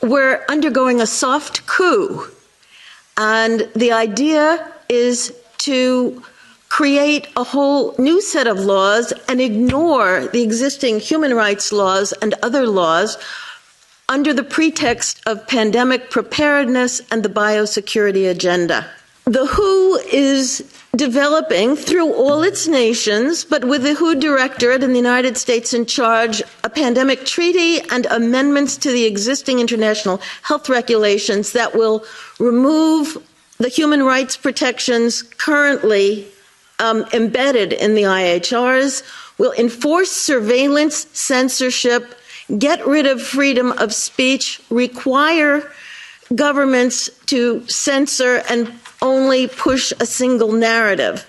we're undergoing a soft coup. And the idea is to create a whole new set of laws and ignore the existing human rights laws and other laws under the pretext of pandemic preparedness and the biosecurity agenda. The WHO is developing through all its nations, but with the WHO Directorate in the United States in charge, a pandemic treaty and amendments to the existing international health regulations that will remove the human rights protections currently embedded in the IHRs, will enforce surveillance, censorship, get rid of freedom of speech, require governments to censor and only push a single narrative.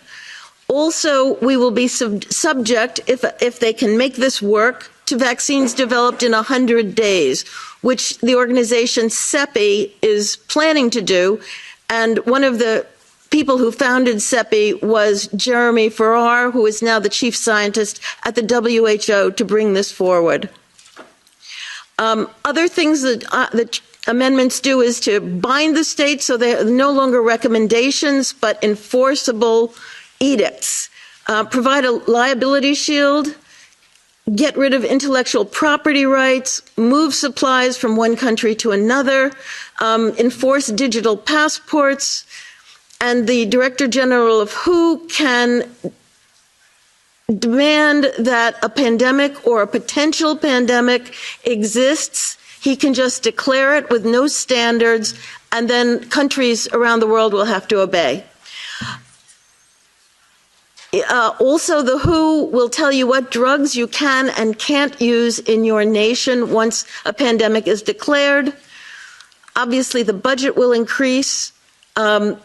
Also, we will be subject, if they can make this work, to vaccines developed in 100 days, which the organization CEPI is planning to do. And one of the people who founded CEPI was Jeremy Farrar, who is now the chief scientist at the WHO, to bring this forward. Other things that the amendments do is to bind the states so they're no longer recommendations but enforceable edicts, provide a liability shield, get rid of intellectual property rights, move supplies from one country to another, enforce digital passports, and the Director General of WHO can demand that a pandemic or a potential pandemic exists. He can just declare it with no standards, and then countries around the world will have to obey. Also, the WHO will tell you what drugs you can and can't use in your nation once a pandemic is declared. Obviously, the budget will increase. One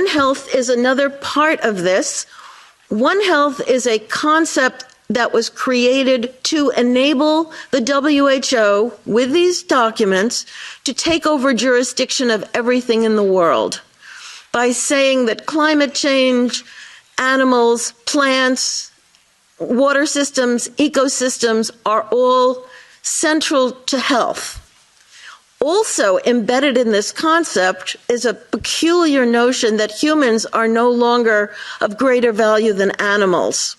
Health is another part of this. One Health is a concept that was created to enable the WHO, with these documents, to take over jurisdiction of everything in the world by saying that climate change, animals, plants, water systems, ecosystems are all central to health. Also embedded in this concept is a peculiar notion that humans are no longer of greater value than animals.